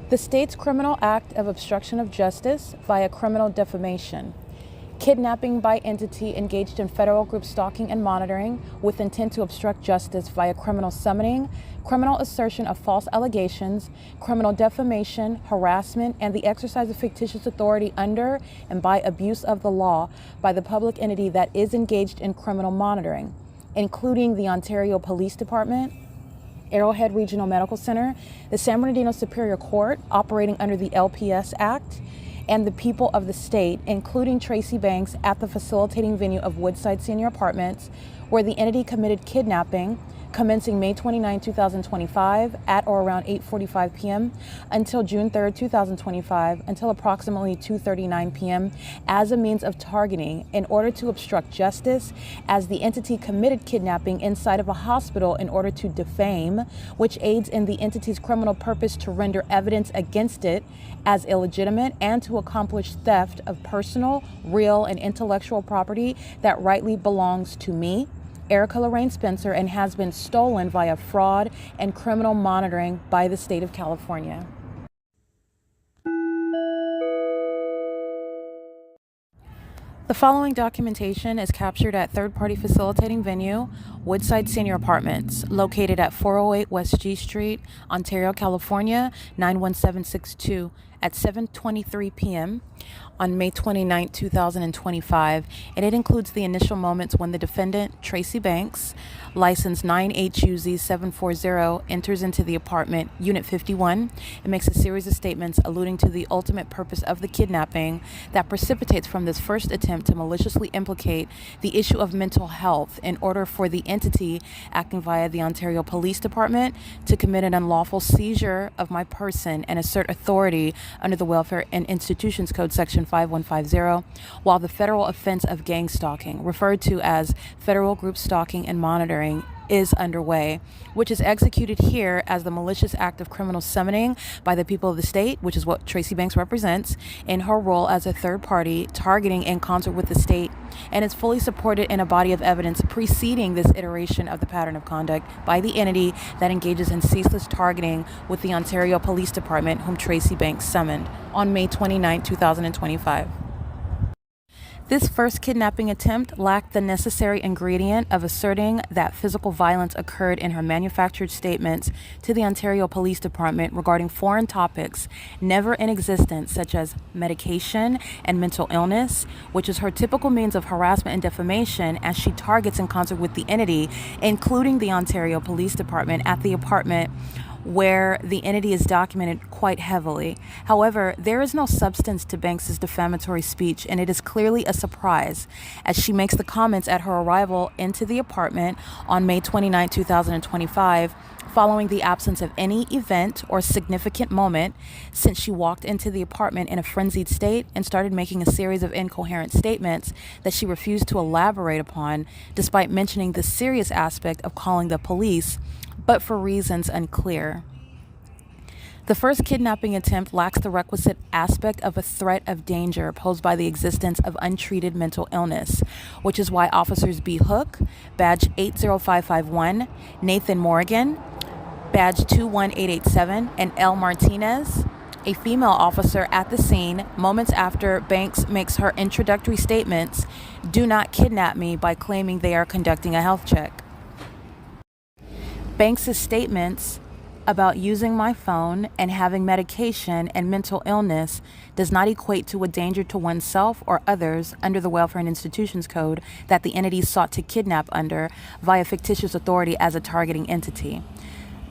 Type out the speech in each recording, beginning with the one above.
The state's criminal act of obstruction of justice via criminal defamation. Kidnapping by entity engaged in federal group stalking and monitoring with intent to obstruct justice via criminal summoning, criminal assertion of false allegations, criminal defamation, harassment, and the exercise of fictitious authority under and by abuse of the law by the public entity that is engaged in criminal monitoring, including the Ontario Police Department, Arrowhead Regional Medical Center, the San Bernardino Superior Court operating under the LPS Act, and the people of the state, including TRACEE Banks at the facilitating venue of Woodside Senior Apartments, where the entity committed kidnapping commencing May 29, 2025 at or around 8:45 p.m. until June 3, 2025 until approximately 2:39 p.m. as a means of targeting in order to obstruct justice, as the entity committed kidnapping inside of a hospital in order to defame, which aids in the entity's criminal purpose to render evidence against it as illegitimate and to accomplish theft of personal, real, and intellectual property that rightly belongs to me, Erica Lorraine Spencer, and has been stolen via fraud and criminal monitoring by the state of California. The following documentation is captured at third-party facilitating venue, Woodside Senior Apartments, located at 408 West G Street, Ontario, California, 91762, at 7:23 p.m. on May 29, 2025, and it includes the initial moments when the defendant, TRACEE Banks, license 9HUZ740, enters into the apartment, Unit 51, and makes a series of statements alluding to the ultimate purpose of the kidnapping that precipitates from this first attempt to maliciously implicate the issue of mental health in order for the entity acting via the Ontario Police Department to commit an unlawful seizure of my person and assert authority under the Welfare and Institutions Code Section 5150, while the federal offense of gang stalking, referred to as federal group stalking and monitoring, is underway, which is executed here as the malicious act of criminal summoning by the people of the state, which is what TRACEE Banks represents, in her role as a third party targeting in concert with the state, and is fully supported in a body of evidence preceding this iteration of the pattern of conduct by the entity that engages in ceaseless targeting with the Ontario Police Department, whom TRACEE Banks summoned on May 29, 2025. This first kidnapping attempt lacked the necessary ingredient of asserting that physical violence occurred in her manufactured statements to the Ontario Police Department regarding foreign topics never in existence, such as medication and mental illness, which is her typical means of harassment and defamation, as she targets in concert with the entity, including the Ontario Police Department, at the apartment where the entity is documented quite heavily. However, there is no substance to Banks's defamatory speech, and it is clearly a surprise as she makes the comments at her arrival into the apartment on May 29, 2025, following the absence of any event or significant moment since she walked into the apartment in a frenzied state and started making a series of incoherent statements that she refused to elaborate upon, despite mentioning the serious aspect of calling the police, but for reasons unclear. The first kidnapping attempt lacks the requisite aspect of a threat of danger posed by the existence of untreated mental illness, which is why officers B. Hook, badge 80551, Nathan Morgan, badge 21887, and L. Martinez, a female officer at the scene moments after Banks makes her introductory statements, do not kidnap me, by claiming they are conducting a health check. Banks' statements about using my phone and having medication and mental illness does not equate to a danger to oneself or others under the Welfare and Institutions Code that the entity sought to kidnap under via fictitious authority as a targeting entity.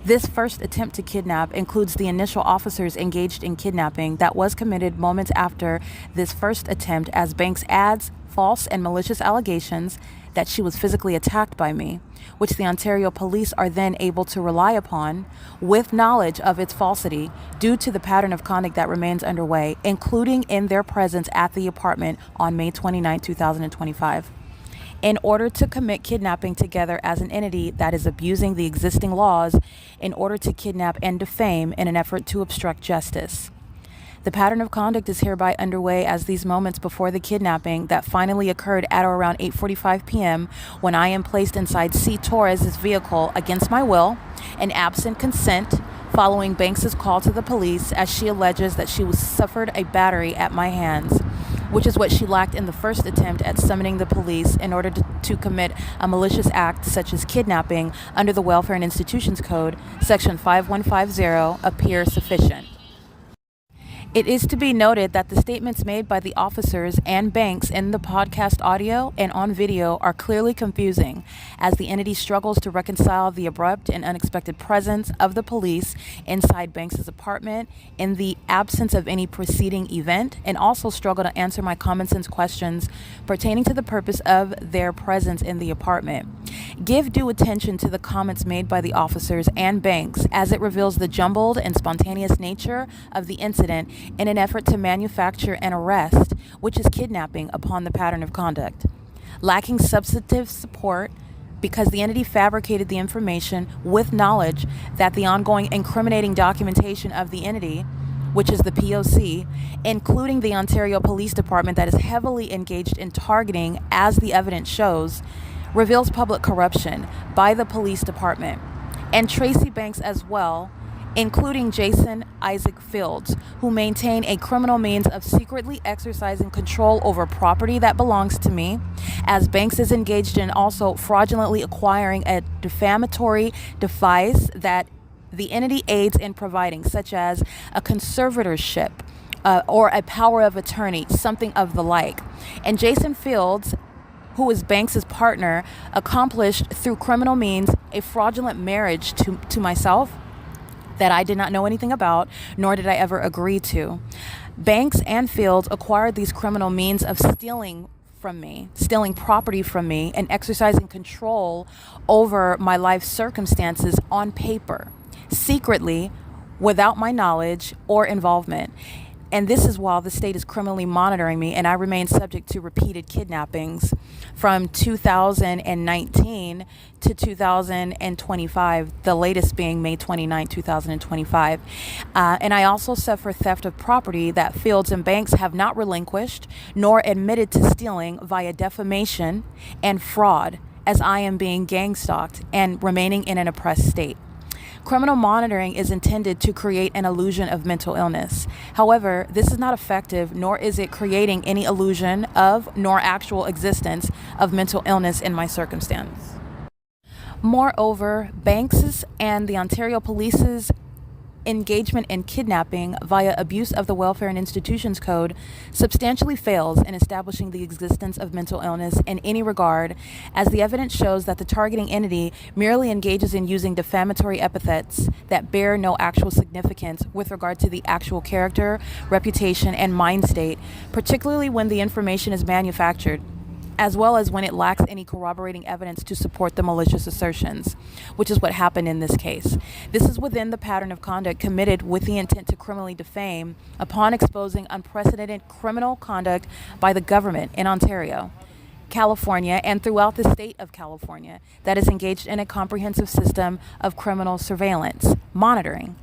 This first attempt to kidnap includes the initial officers engaged in kidnapping that was committed moments after this first attempt, as Banks adds false and malicious allegations that she was physically attacked by me, which the Ontario Police are then able to rely upon with knowledge of its falsity due to the pattern of conduct that remains underway, including in their presence at the apartment on May 29, 2025. In order to commit kidnapping together as an entity that is abusing the existing laws in order to kidnap and defame in an effort to obstruct justice. The pattern of conduct is hereby underway as these moments before the kidnapping that finally occurred at or around 8:45 p.m. when I am placed inside C. Torres's vehicle against my will and absent consent following Banks's call to the police, as she alleges that she was suffered a battery at my hands, which is what she lacked in the first attempt at summoning the police in order to commit a malicious act such as kidnapping under the Welfare and Institutions Code, Section 5150, appear sufficient. It is to be noted that the statements made by the officers and Banks in the podcast audio and on video are clearly confusing, as the entity struggles to reconcile the abrupt and unexpected presence of the police inside Banks's apartment in the absence of any preceding event, and also struggle to answer my common sense questions pertaining to the purpose of their presence in the apartment. Give due attention to the comments made by the officers and Banks, as it reveals the jumbled and spontaneous nature of the incident in an effort to manufacture an arrest, which is kidnapping, upon the pattern of conduct. Lacking substantive support because the entity fabricated the information with knowledge that the ongoing incriminating documentation of the entity, which is the P.O.C., including the Ontario Police Department that is heavily engaged in targeting, as the evidence shows, reveals public corruption by the police department, and Tracee Banks as well, including Jason Isaac Fields, who maintain a criminal means of secretly exercising control over property that belongs to me, as Banks is engaged in also fraudulently acquiring a defamatory device that the entity aids in providing, such as a conservatorship or a power of attorney, something of the like. And Jason Fields, who is Banks's partner, accomplished through criminal means a fraudulent marriage to myself that I did not know anything about, nor did I ever agree to. Banks and Fields acquired these criminal means of stealing property from me, and exercising control over my life circumstances on paper, secretly, without my knowledge or involvement. And this is while the state is criminally monitoring me, and I remain subject to repeated kidnappings from 2019 to 2025, the latest being May 29, 2025. And I also suffer theft of property that Fields and Banks have not relinquished nor admitted to stealing via defamation and fraud, as I am being gang-stalked and remaining in an oppressed state. Criminal monitoring is intended to create an illusion of mental illness. However, this is not effective, nor is it creating any illusion of, nor actual existence of mental illness in my circumstance. Moreover, Banks's and the Ontario Police's engagement in kidnapping via abuse of the Welfare and Institutions Code substantially fails in establishing the existence of mental illness in any regard, as the evidence shows that the targeting entity merely engages in using defamatory epithets that bear no actual significance with regard to the actual character, reputation, and mind state, particularly when the information is manufactured, as well as when it lacks any corroborating evidence to support the malicious assertions, which is what happened in this case. This is within the pattern of conduct committed with the intent to criminally defame upon exposing unprecedented criminal conduct by the government in Ontario, California, and throughout the state of California that is engaged in a comprehensive system of criminal surveillance, monitoring.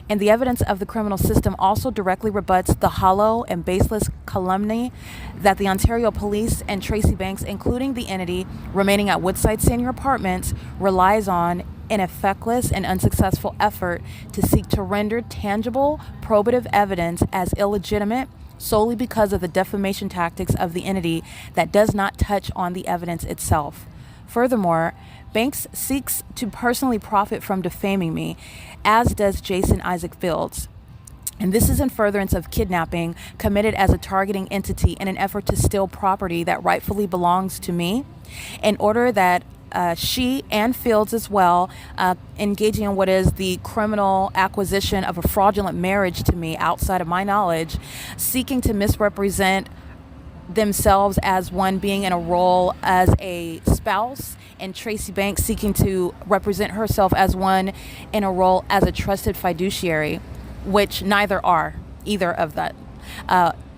And the evidence of the criminal system also directly rebuts the hollow and baseless calumny that the Ontario Police and Tracee Banks, including the entity remaining at Woodside Senior Apartments, relies on in a feckless and unsuccessful effort to seek to render tangible, probative evidence as illegitimate solely because of the defamation tactics of the entity that does not touch on the evidence itself. Furthermore, Banks seeks to personally profit from defaming me, as does Jason Isaac Fields. And this is in furtherance of kidnapping committed as a targeting entity in an effort to steal property that rightfully belongs to me, in order that she and Fields as well, engaging in what is the criminal acquisition of a fraudulent marriage to me outside of my knowledge, seeking to misrepresent themselves as one being in a role as a spouse, and Tracee Banks seeking to represent herself as one in a role as a trusted fiduciary, which neither are either of that.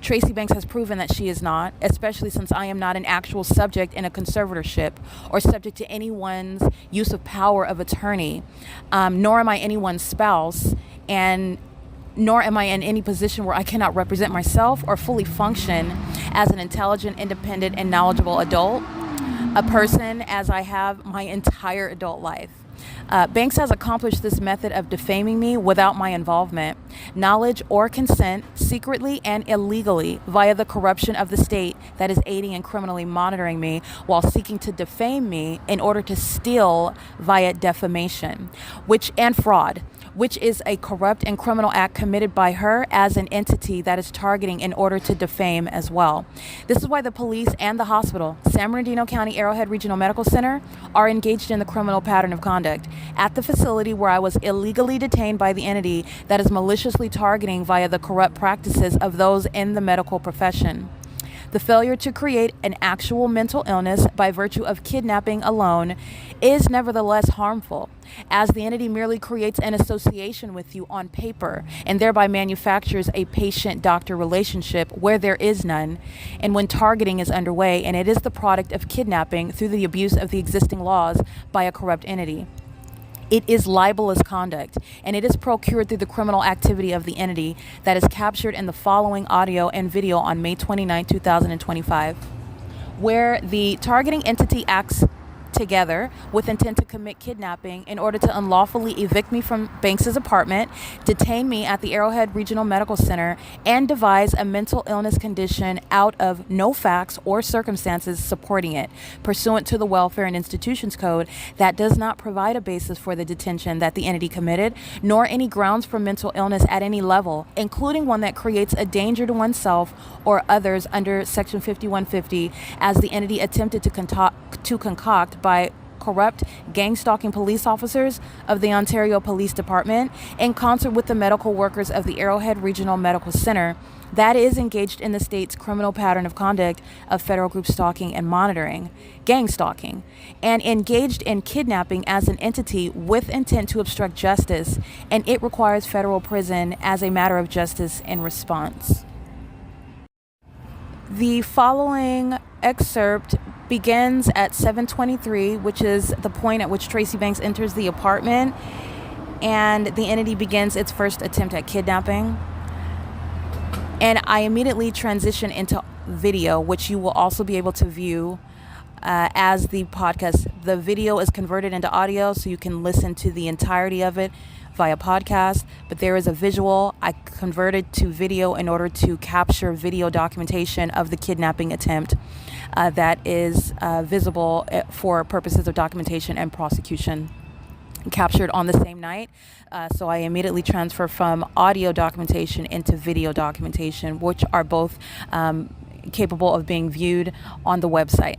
Tracee Banks has proven that she is not, especially since I am not an actual subject in a conservatorship or subject to anyone's use of power of attorney, nor am I anyone's spouse, and nor am I in any position where I cannot represent myself or fully function as an intelligent, independent, and knowledgeable adult, a person as I have my entire adult life. Banks has accomplished this method of defaming me without my involvement, knowledge, or consent, secretly and illegally, via the corruption of the state that is aiding and criminally monitoring me while seeking to defame me in order to steal via defamation, and fraud, which is a corrupt and criminal act committed by her as an entity that is targeting in order to defame as well. This is why the police and the hospital, San Bernardino County Arrowhead Regional Medical Center, are engaged in the criminal pattern of conduct at the facility where I was illegally detained by the entity that is maliciously targeting via the corrupt practices of those in the medical profession. The failure to create an actual mental illness by virtue of kidnapping alone is nevertheless harmful, as the entity merely creates an association with you on paper and thereby manufactures a patient-doctor relationship where there is none, and when targeting is underway, and it is the product of kidnapping through the abuse of the existing laws by a corrupt entity. It is libelous conduct, and it is procured through the criminal activity of the entity that is captured in the following audio and video on May 29, 2025, where the targeting entity acts together with intent to commit kidnapping in order to unlawfully evict me from Banks's apartment, detain me at the Arrowhead Regional Medical Center, and devise a mental illness condition out of no facts or circumstances supporting it, pursuant to the Welfare and Institutions Code that does not provide a basis for the detention that the entity committed, nor any grounds for mental illness at any level, including one that creates a danger to oneself or others under Section 5150, as the entity attempted to concoct by corrupt gang-stalking police officers of the Ontario Police Department in concert with the medical workers of the Arrowhead Regional Medical Center that is engaged in the state's criminal pattern of conduct of federal group stalking and monitoring, gang stalking, and engaged in kidnapping as an entity with intent to obstruct justice, and it requires federal prison as a matter of justice in response. The following excerpt begins at 7:23, which is the point at which Tracee Banks enters the apartment, and the entity begins its first attempt at kidnapping. And I immediately transition into video, which you will also be able to view as the podcast. The video is converted into audio, so you can listen to the entirety of it via podcast, but there is a visual. I converted to video in order to capture video documentation of the kidnapping attempt that is visible for purposes of documentation and prosecution, captured on the same night. So I immediately transfer from audio documentation into video documentation, which are both capable of being viewed on the website.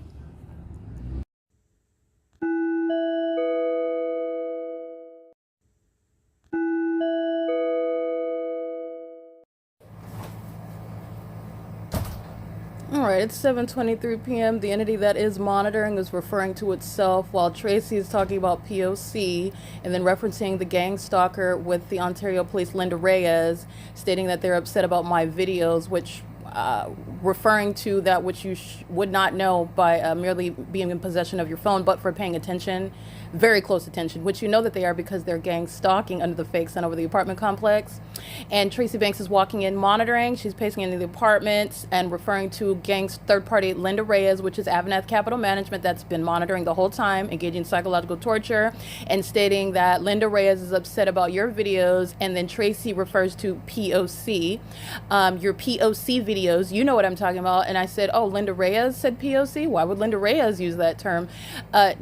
All right, it's 7:23 p.m. The entity that is monitoring is referring to itself, while Tracee is talking about P.O.C. and then referencing the gang stalker with the Ontario Police, Linda Reyes, stating that they're upset about my videos, which referring to that which you would not know by merely being in possession of your phone, but for paying attention, very close attention, which you know that they are because they're gang stalking under the fake sun over the apartment complex. And Tracee Banks is walking in monitoring. She's pacing into the apartments and referring to gang's third party Linda Reyes, which is Avanath Capital Management, that's been monitoring the whole time, engaging in psychological torture, and stating that Linda Reyes is upset about your videos. And then Tracee refers to P.O.C. Your P.O.C. videos, you know what I'm talking about. And I said, oh, Linda Reyes said P.O.C.? Why would Linda Reyes use that term?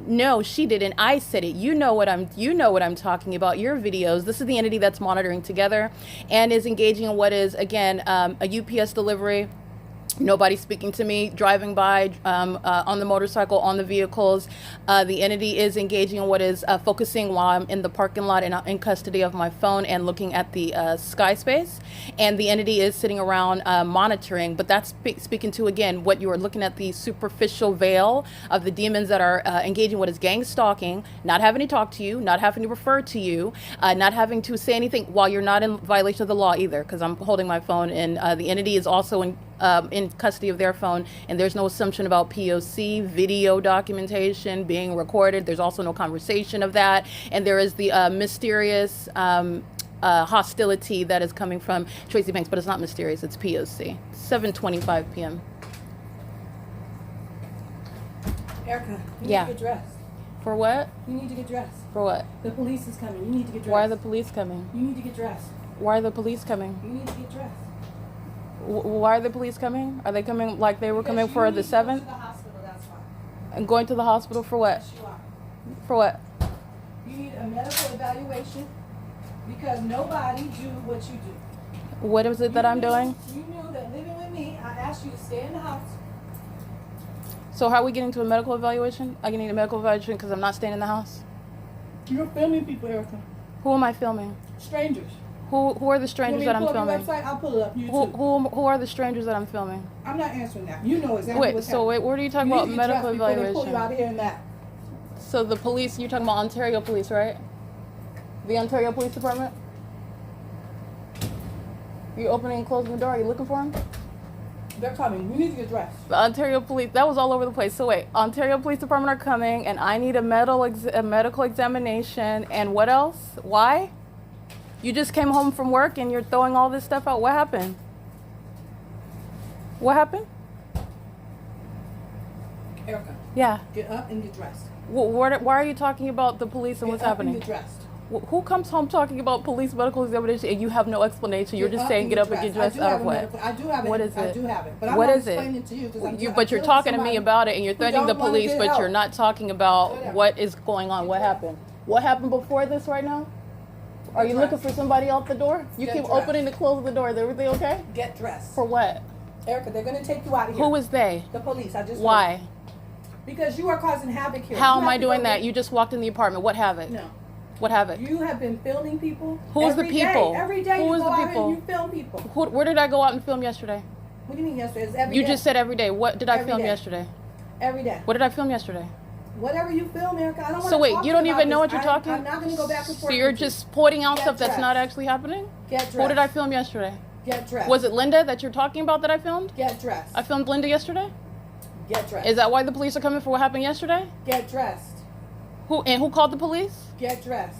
No, she didn't. I said it. You know what I'm talking about. Your videos. This is the entity that's monitoring together and is engaging in what is, again, a UPS delivery. Nobody speaking to me, driving by on the motorcycle, on the vehicles. The entity is engaging in what is focusing while I'm in the parking lot and in custody of my phone and looking at the sky space. And the entity is sitting around monitoring, but that's speaking to, again, what you are looking at, the superficial veil of the demons that are engaging what is gang stalking, not having to talk to you, not having to refer to you, not having to say anything while you're not in violation of the law either, because I'm holding my phone, and the entity is also in custody of their phone, and there's no assumption about P.O.C. video documentation being recorded. There's also no conversation of that, and there is the mysterious hostility that is coming from Tracee Banks, but it's not mysterious, it's P.O.C. 7:25 p.m. Erica, you Yeah. need your dress. For what? You need to get dressed. For what? The police is coming. You need to get dressed. Why are the police coming? You need to get dressed. Why are the police coming? You need to get dressed. Why are the police coming? Are they coming like they were coming for the 7th? Go to the hospital, that's why. And going to the hospital for what? Yes, you are. For what? You need a medical evaluation because nobody do what you do. What is it that I'm doing? You knew that living with me, I asked you to stay in the house. So how are we getting to a medical evaluation? I need a medical evaluation because I'm not staying in the house? You're filming people, Erica. Who am I filming? Strangers. Who are the strangers that I'm filming? Website? I'll pull it up. YouTube. Who are the strangers that I'm filming? I'm not answering that. You know exactly what's happening. Wait, what are you talking about medical evaluation? They pull you out of here and that. So the police, you're talking about Ontario Police, right? The Ontario Police Department? You opening and closing the door? Are you looking for them? They're coming. You need to get dressed. The Ontario Police, that was all over the place. So wait, Ontario Police Department are coming and I need a medical examination and what else? Why? You just came home from work and you're throwing all this stuff out. What happened? What happened? Erica. Yeah. Get up and get dressed. Why are you talking about the police and what's happening? Get up and get dressed. Who comes home talking about police medical examination and you have no explanation? You're just saying get up and get dressed out of what? I do have it. What is it? I do have it. But I'm what not is it? explaining to you. But you're talking to me about it and you're threatening the police, but you're not talking about what is going on. What happened? What happened before this right now? Are you looking for somebody out the door? You keep opening and closing the door. Is everything okay? Get dressed. For what? Erica, they're going to take you out of here. Who is they? The police. I just. Why? Because you are causing havoc here. How am I doing that? You just walked in the apartment. What havoc? No. What havoc? You have been filming people. Who's the people? Every day Who you is go the out people? and you film people. Where did I go out and film yesterday? What do you mean yesterday? It's every day. You just said every day. What did I film yesterday? Every day. What did I film yesterday? Whatever you film, Erica. I don't want to So wait, talk you don't about even know this. what you're talking? I'm not going to go back and forth. So you're just pointing out stuff that's not actually happening? Get dressed. Who did I film yesterday? Get dressed. Was it Linda that you're talking about that I filmed? Get dressed. I filmed Linda yesterday? Get dressed. Is that why the police are coming for what happened yesterday? Get dressed. Who called the police? Get dressed.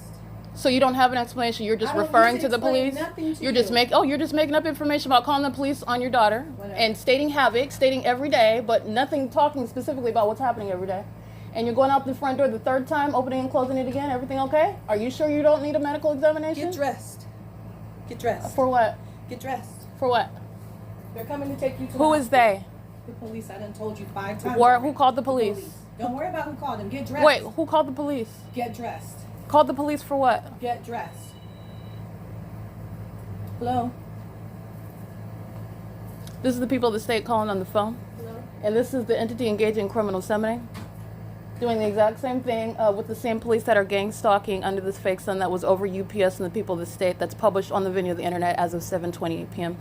So you don't have an explanation. You're just referring to the police. You're just making up information about calling the police on your daughter and stating havoc, stating every day, but nothing talking specifically about what's happening every day. And you're going out the front door the third time, opening and closing it again. Everything okay? Are you sure you don't need a medical examination? Get dressed. Get dressed. For what? Get dressed. For what? They're coming to take you to Who is they? The police. I done told you 5 times. Who called the police? Don't worry about who called them. Get dressed. Wait, who called the police? Get dressed. Called the police for what? Get dressed. Hello? This is the people of the state calling on the phone. Hello? And this is the entity engaged in criminal summoning. Doing the exact same thing with the same police that are gang stalking under this fake sun that was over UPS and the people of the state that's published on the video of the internet as of 7:28 p.m.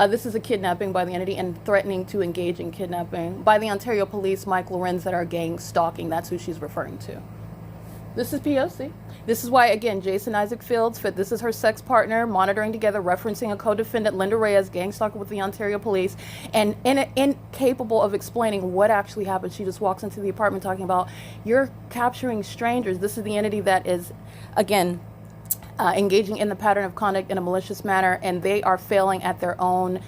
This is a kidnapping by the entity and threatening to engage in kidnapping by the Ontario Police, Mike Lorenz, that are gang stalking. That's who she's referring to. This is P.O.C. This is why, again, Jason Isaac Fields, this is her sex partner, monitoring together, referencing a co-defendant, Linda Reyes, gang stalker with the Ontario Police, and incapable of explaining what actually happened. She just walks into the apartment talking about, you're capturing strangers. This is the entity that is, again, engaging in the pattern of conduct in a malicious manner, and they are failing at their own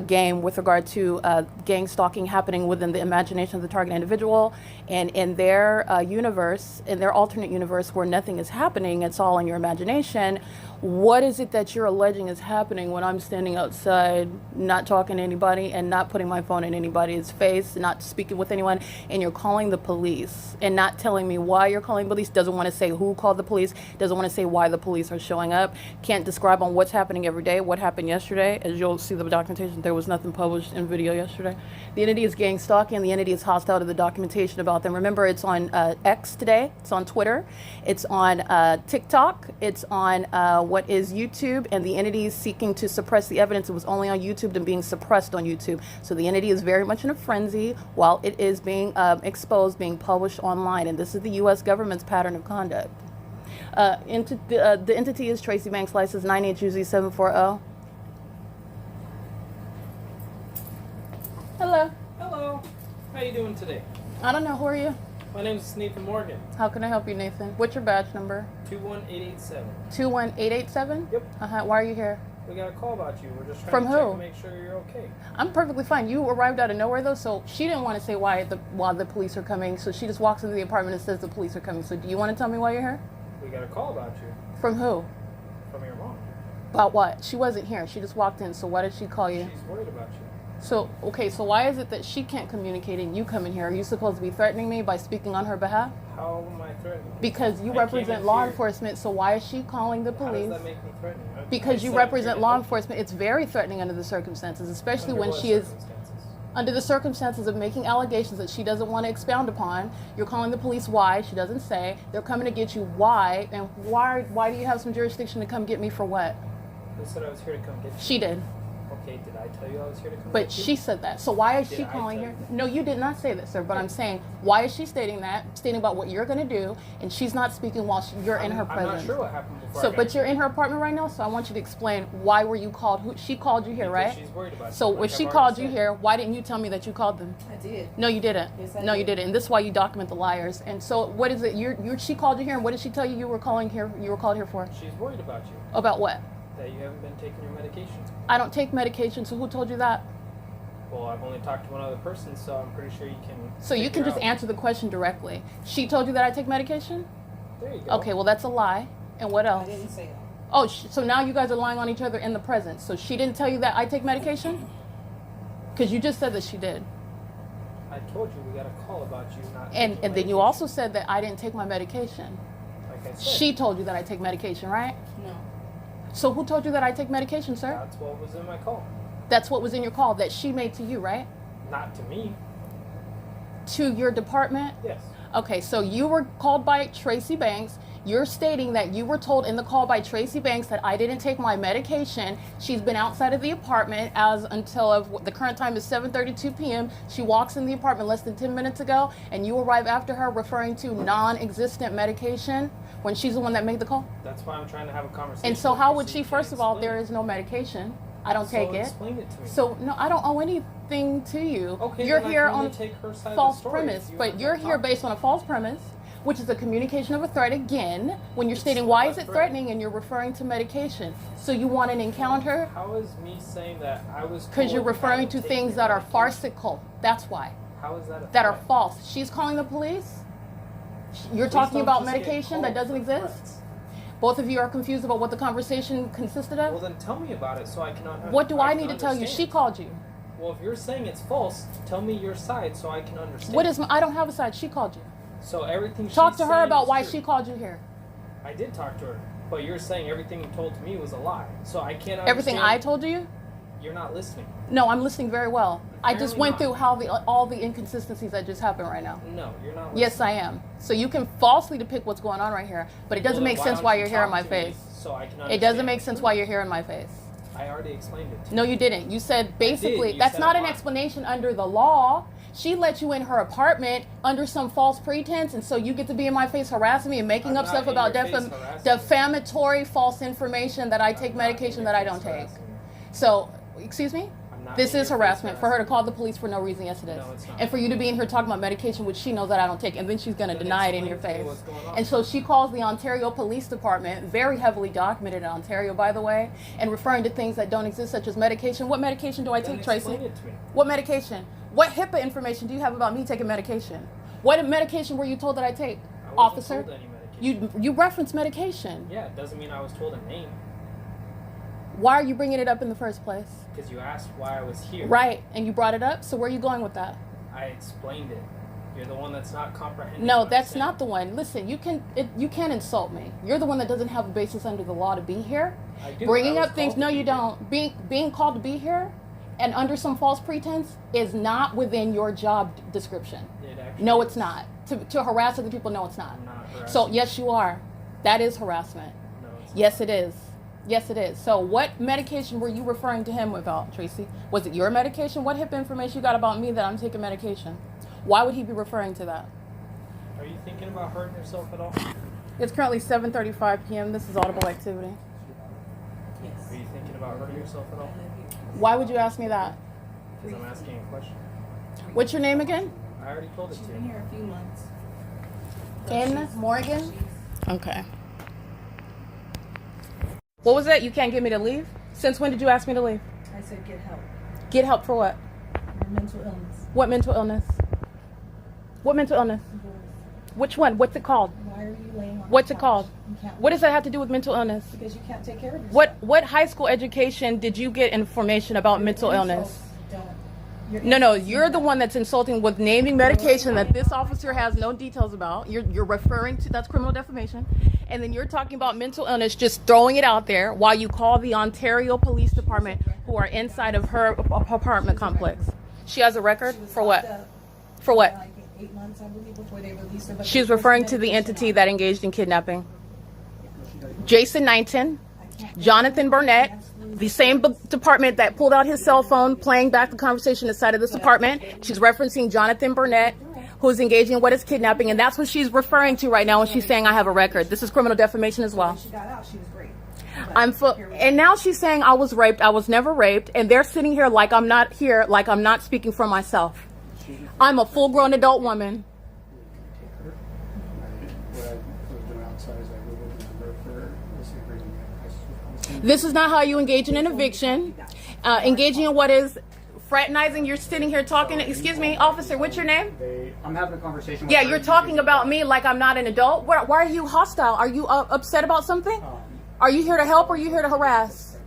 game with regard to gang stalking happening within the imagination of the target individual, and in their universe, in their alternate universe where nothing is happening, it's all in your imagination. What is it that you're alleging is happening when I'm standing outside, not talking to anybody and not putting my phone in anybody's face, not speaking with anyone, and you're calling the police and not telling me why you're calling the police, doesn't want to say who called the police, doesn't want to say why the police are showing up, can't describe on what's happening every day, what happened yesterday. As you'll see the documentation, there was nothing published in video yesterday. The entity is gang stalking, the entity is hostile to the documentation about them. Remember, it's on X today, it's on Twitter, it's on TikTok, it's on what is YouTube, and the entity is seeking to suppress the evidence. It was only on YouTube and being suppressed on YouTube. So the entity is very much in a frenzy while it is being exposed, being published online, and this is the U.S. government's pattern of conduct. The entity is TRACEE Banks license 98UZ740. Hello. Hello. How you doing today? I don't know. Who are you? My name is Nathan Morgan. How can I help you, Nathan? What's your badge number? 21887. 21887? Yep. Why are you here? We got a call about you. We're just trying From to check who? to make sure you're okay. I'm perfectly fine. You arrived out of nowhere though, so she didn't want to say why the police are coming. So she just walks into the apartment and says the police are coming. So do you want to tell me why you're here? We got a call about you From who? from your mom. About what? She wasn't here. She just walked in. So why did she call you? She's worried about you. So, okay, so why is it that she can't communicate and you come in here? Are you supposed to be threatening me by speaking on her behalf? How am I threatening? Because you I represent came law here- enforcement, so why is she calling the How police? does that make me threatening? Because I you said represent I'm law here to help enforcement. It's very threatening under the circumstances, especially you. when Under what she is circumstances? under the circumstances of making allegations that she doesn't want to expound upon. You're calling the police why? She doesn't say. They're coming to get you why? And why do you have some jurisdiction to come get me for what? Who said I was here to come get you? She did. Okay, did I tell you I was here to come But get you? she said that. So why is Did she I calling tell here? you that? No, you did not say that, sir. But I'm saying, why is she stating that? Stating about what you're going to do, and she's not speaking while you're in her I'm presence. not sure what happened before. So, I got but you're here. in her apartment right now, so I want you to explain why were you called? She called you here, Because right? she's worried about So you, like if she I've called already you said. here, why didn't you tell me that you called them? I did. No, you didn't. Yes, I No, you did. didn't. And this is why you document the liars. And so, what is it? She called you here, and what did she tell you were calling here? You were called here for? She's worried about you. About what? That you haven't been taking your medication. I don't take medication. So who told you that? Well, I've only talked to one other person, so I'm pretty sure you can. So you can figure just out. answer the question directly. She told you that I take medication? There you go. Okay, well that's a lie. And what I else? didn't say that. Oh, so now you guys are lying on each other in the present. So she didn't tell you that I take medication? Because you just said that she did. I told you we got a call about you not. And taking then you medication. also said that I didn't take my medication. Like I said. She told you that I take medication, right? No. So who told you that I take medication, sir? That's what was in my call. That's what was in your call that she made to you, right? Not to me. To your department? Yes. Okay, so you were called by Tracy Banks. You're stating that you were told in the call by Tracy Banks that I didn't take my medication. She's been outside of the apartment as until the current time is 7:32 p.m. She walks in the apartment less than 10 minutes ago, and you arrive after her referring to non-existent medication when she's the one that made the call. That's why I'm trying to have a conversation. And so with how you would so she, you can first of all, explain there it. is no medication. I don't take So it. Explain it to me. So no, I don't owe anything to you. Okay, You're then I here can only on take her side of false the story premise, if you but want you're to here talk. based on a false premise, which is a communication of a threat again, when you're It's stating not why a is it threat. threatening and you're referring to medication. So you want an encounter How is me saying that I was? because you're told you referring haven't to taken things your that are medication? farcical. That's why. How is that? That are false. She's calling the police. You're Please talking don't about just get medication that called doesn't for exist. threats. Both of you are confused about what the conversation consisted of. Well, then tell me about it so I can. What do I can need to tell you? She understand. called you. Well, if you're saying it's false, tell me your side so I can understand. What is? I don't have a side. She called you. So everything. Talk she's to her saying about is why true. she called you here. I did talk to her, but you're saying everything you told to me was a lie. So I can't. Everything understand. I told you? You're not listening. No, I'm listening very well. I just Apparently went not. through how all the inconsistencies that just happened right now. No, you're not. Listening. Yes, I am. So you can falsely depict what's going on right here, but it doesn't Well, then make sense don't why you you're here in talk my to me face. So I can It understand. doesn't make sense why you're here in my face. I already explained it. No, you didn't. You said basically, You that's said not a an lie. explanation under the law. She let you in her apartment under some false pretense, and so you get to be in my face harassing me and making I'm up not stuff in about your face harassing you. defamatory false information that I take I'm not in medication your that I face don't take. harassing you. So, excuse me? I'm not This in is your face harassment for her to harassing call the police for no reason. Yes, it is. No, it's not. And for you to be in here talking about medication, which she knows that I don't take, and then she's going to Then deny it in your explain to face. me what's going on. And so she calls the Ontario Police Department, very heavily documented in Ontario, by the way, and referring to things that don't exist, such as medication. What medication do I Then take, Tracy? explain it to me. What medication? What HIPAA information do you have about me taking medication? What medication were you told that I take, I wasn't officer? told any medication. You reference medication. Yeah, it doesn't mean I was told a name Why are you bringing it up in the first place? because you asked why I was here. Right, and you brought it up. So where are you going with that? I explained it. You're the one that's not comprehending. No, what I'm that's saying. not the one. Listen, you can't insult me. You're the one that doesn't have a basis under the law to be here. I do. Bringing I was up things. called No, to you be here. don't. Being called to be here, and under some false pretense is not within your job description. It actually No, is. it's not. To harass other people, no, it's not. I'm not harassing. So yes, you are. That is harassment. No, it's Yes, it is. Yes, it is. So what medication were you referring to him about, Tracy? Was it your medication? What HIPAA information you got about me that I'm taking medication? Why would he be referring to that? Are you thinking about hurting yourself at all? It's currently 7:35 p.m. This is audible activity. Yes. Are you thinking about hurting yourself at all? Why would you ask me that? Because I'm asking a question. What's your name again? I already told it She's to been you. here a few months. In Morgan? Okay. What was that? You can't get me to leave? Since when did you ask me to leave? I said get help. Get help for what? Your mental illness. What mental illness? What mental illness? Which one? What's it called? Why are you laying on What's the it couch? called? You can't What does that have to do with mental illness? Because you can't take care of yourself. What high school education did you get information about mental illness? You're No, you're the one that's insulting with naming medication that this officer has no details about. You're referring to, that's criminal defamation. And then you're talking about mental illness, just throwing it out there while you call the Ontario Police Department, who are inside of her apartment complex. She has a record for what? For what? Like 8 months, I believe, before they released her. But She's referring to the entity that engaged in kidnapping. Jason Knighton, Jonathan Burnett, the same department that pulled out his cell phone, playing back the conversation inside of this apartment. She's referencing Jonathan Burnett, who's engaging in what is kidnapping, and that's what she's referring to right now when she's saying I have a record. This is criminal defamation as well. When she got out, she was great. And now she's saying I was raped. I was never raped, and they're sitting here like I'm not here, like I'm not speaking for myself. I'm a full-grown adult woman. This is not how you engage in an eviction. Engaging in what is fraternizing. You're sitting here talking. Excuse me, officer, what's your name? I'm having a conversation with Yeah, her. you're talking about me like I'm not an adult. Why are you hostile? Are you upset about something? Are you here to help or are you here to harass?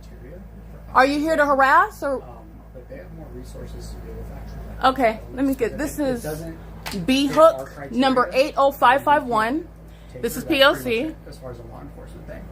Are you here to harass or? But they have more resources to deal with actually. Okay, let me get, this is B hook number 80551. This is P.O.C. As far as a law enforcement thing.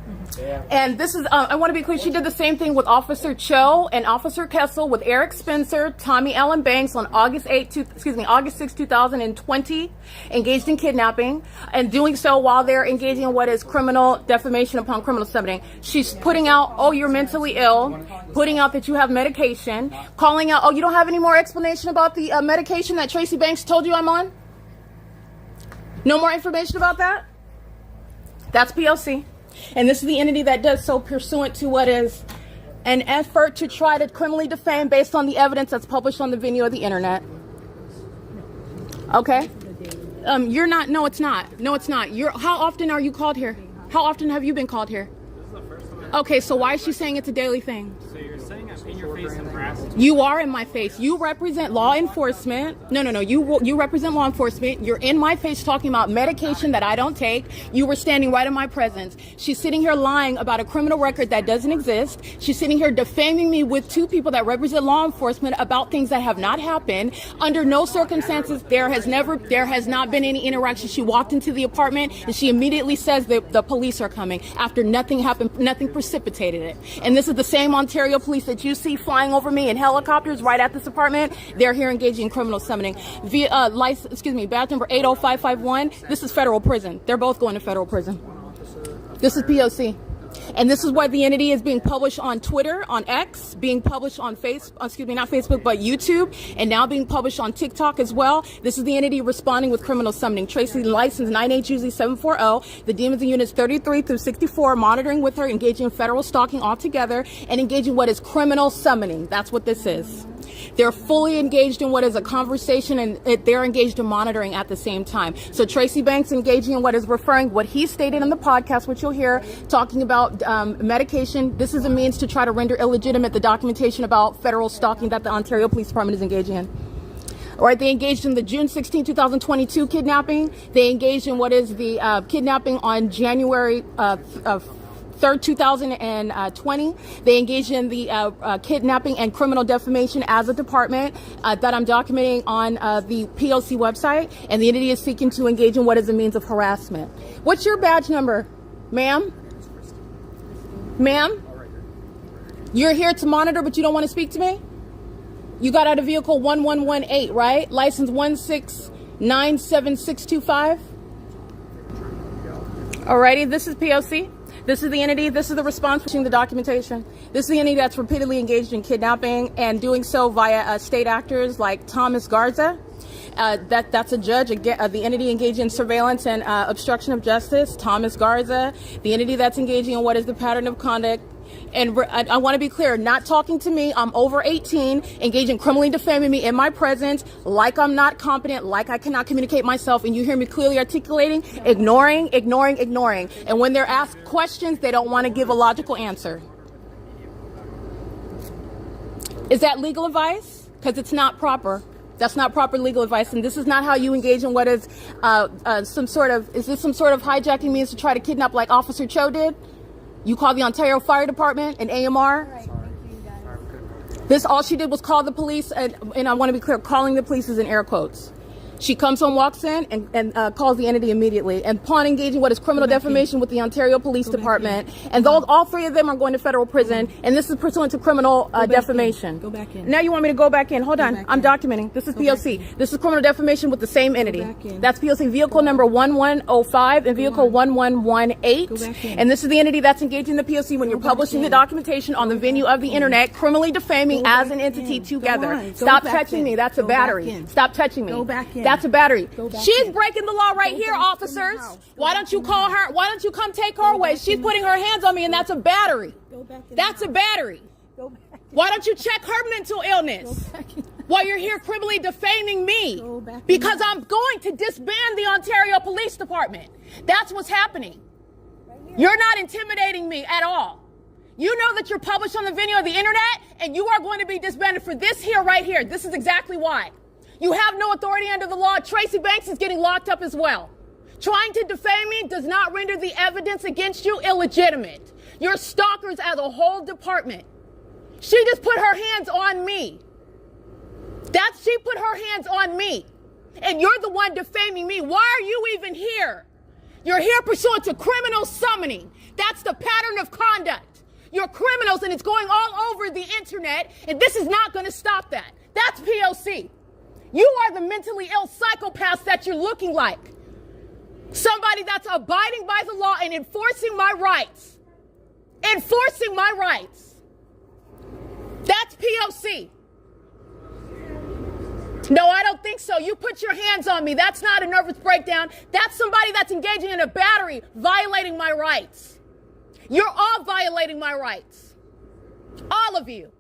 And this is, I want to be clear, she did the same thing with Officer Cho and Officer Kessel with Eric Spencer, Tommy Allen Banks on August 6, 2020, engaged in kidnapping, and doing so while they're engaging in what is criminal defamation upon criminal summoning. She's putting out, oh, you're mentally ill, putting out that you have medication, calling out, oh, you don't have any more explanation about the medication that Tracee Banks told you I'm on? No more information about that? That's P.O.C. And this is the entity that does so pursuant to what is an effort to try to criminally defame based on the evidence that's published on the venue of the internet. Okay? You're not, no, it's not. No, it's not. How often are you called here? How often have you been called here? This is the first time. Okay, so why is she saying it's a daily thing? So you're saying I'm in your face and harassing. You are in my face. You represent law enforcement. No. You represent law enforcement. You're in my face talking about medication that I don't take. You were standing right in my presence. She's sitting here lying about a criminal record that doesn't exist. She's sitting here defaming me with two people that represent law enforcement about things that have not happened. Under no circumstances, there has not been any interaction. She walked into the apartment and she immediately says that the police are coming after nothing happened, nothing precipitated it. And this is the same Ontario police that you see flying over me in helicopters right at this apartment. They're here engaging in criminal summoning. Via badge number 80551. This is federal prison. They're both going to federal prison. This is P.O.C. And this is why the entity is being published on Twitter, on X, being published on not Facebook, but YouTube, and now being published on TikTok as well. This is the entity responding with criminal summoning. Tracee license 9HUZ740. The demons in units 33 through 64, monitoring with her, engaging in federal stalking altogether, and engaging what is criminal summoning. That's what this is. They're fully engaged in what is a conversation, and they're engaged in monitoring at the same time. So Tracee Banks engaging in what is referring, what he stated in the podcast, which you'll hear, talking about medication. This is a means to try to render illegitimate the documentation about federal stalking that the Ontario Police Department is engaging in. All right, they engaged in the June 16, 2022 kidnapping. They engaged in what is the kidnapping on January 3rd, 2020. They engaged in the kidnapping and criminal defamation as a department that I'm documenting on the P.O.C. website. And the entity is seeking to engage in what is a means of harassment. What's your badge number, ma'am? Ma'am? You're here to monitor, but you don't want to speak to me? You got out of vehicle 1118, right? License 1697625. Alrighty, this is P.O.C. This is the entity, this is the response to the documentation. This is the entity that's repeatedly engaged in kidnapping and doing so via state actors like Thomas Garza. That's a judge, the entity engaged in surveillance and obstruction of justice, Thomas Garza. The entity that's engaging in what is the pattern of conduct. And I want to be clear, not talking to me. I'm over 18, engaging criminally defaming me in my presence, like I'm not competent, like I cannot communicate myself. And you hear me clearly articulating, ignoring. And when they're asked questions, they don't want to give a logical answer. Is that legal advice? Because it's not proper. That's not proper legal advice, and this is not how you engage in what is some sort of hijacking means to try to kidnap like Officer Cho did? You call the Ontario Fire Department and AMR? Right, thank you, guys. This, all she did was call the police, and I want to be clear, calling the police is in air quotes. She comes home, walks in, and calls the entity immediately. And upon engaging what is criminal defamation with the Ontario Police Department, and all three of them are going to federal prison, and this is pursuant to criminal defamation. Go back in. Now you want me to go back in? Hold on, I'm documenting. This is P.O.C. This is criminal defamation with the same entity. That's P.O.C. vehicle number 1105 and vehicle 1118. And this is the entity that's engaging the P.O.C. when you're publishing the documentation on the venue of the internet, criminally defaming as an entity together. Stop touching me. That's a battery. Stop touching me. Go back in. That's a battery. She's in. breaking the law right here, officers. Why don't you call her? Why don't you come take her away? She's putting her hands on me, and that's a battery. That's a battery. Why don't you check her mental illness while you're here criminally defaming me? Because I'm going to disband the Ontario Police Department. That's what's happening. You're not intimidating me at all. You know that you're published on the venue of the internet, and you are going to be disbanded for this here, right here. This is exactly why. You have no authority under the law. Tracee Banks is getting locked up as well. Trying to defame me does not render the evidence against you illegitimate. You're stalkers as a whole department. She just put her hands on me. She put her hands on me. And you're the one defaming me. Why are you even here? You're here pursuant to criminal summoning. That's the pattern of conduct. You're criminals, and it's going all over the internet, and this is not going to stop that. That's P.O.C. You are the mentally ill psychopaths that you're looking like. Somebody that's abiding by the law and enforcing my rights. Enforcing my rights. That's P.O.C. No, I don't think so. You put your hands on me. That's not a nervous breakdown. That's somebody that's engaging in a battery, violating my rights. You're all violating my rights. All of you.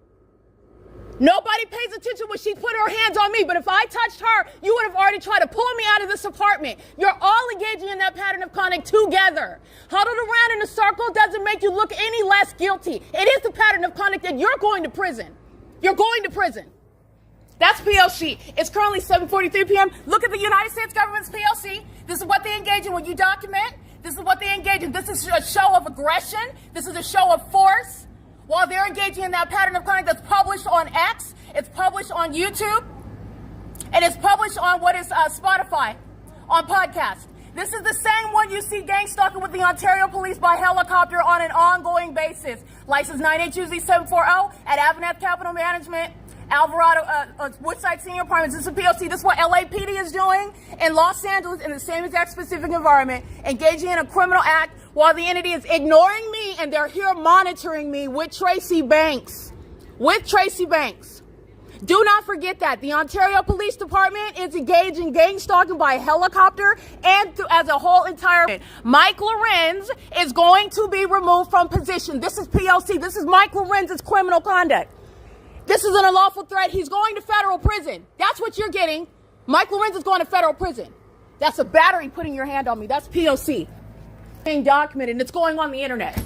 Nobody pays attention when she put her hands on me, but if I touched her, you would have already tried to pull me out of this apartment. You're all engaging in that pattern of conduct together. Huddled around in a circle doesn't make you look any less guilty. It is the pattern of conduct, and you're going to prison. You're going to prison. That's P.O.C. It's currently 7:43 p.m. Look at the United States government's P.O.C. This is what they engage in when you document. This is what they engage in. This is a show of aggression. This is a show of force. While they're engaging in that pattern of conduct that's published on X, it's published on YouTube, and it's published on what is Spotify, on podcast. This is the same one you see gang stalking with the Ontario Police by helicopter on an ongoing basis. License 98UZ740 at Avanath Capital Management, Alvarado, Woodside Senior Apartments. This is P.O.C. This is what LAPD is doing in Los Angeles in the same exact specific environment, engaging in a criminal act while the entity is ignoring me, and they're here monitoring me with Tracee Banks. With Tracee Banks. Do not forget that. The Ontario Police Department is engaged in gang stalking by helicopter and as a whole entire. Mike Lorenz is going to be removed from position. This is P.O.C. This is Mike Lorenz's criminal conduct. This is an unlawful threat. He's going to federal prison. That's what you're getting. Mike Lorenz is going to federal prison. That's a battery putting your hand on me. That's P.O.C. being documented, and it's going on the internet.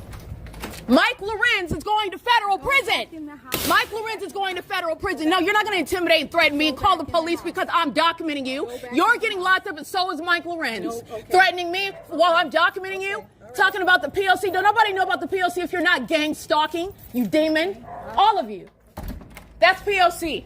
Mike Lorenz is going to federal prison. Mike Lorenz is going to federal prison. No, you're not going to intimidate and threaten me and call the police because I'm documenting you. You're getting locked up, and so is Mike Lorenz. Threatening me while I'm documenting you. Talking about the P.O.C. Don't nobody know about the P.O.C. if you're not gang stalking, you demon. All of you. That's P.O.C.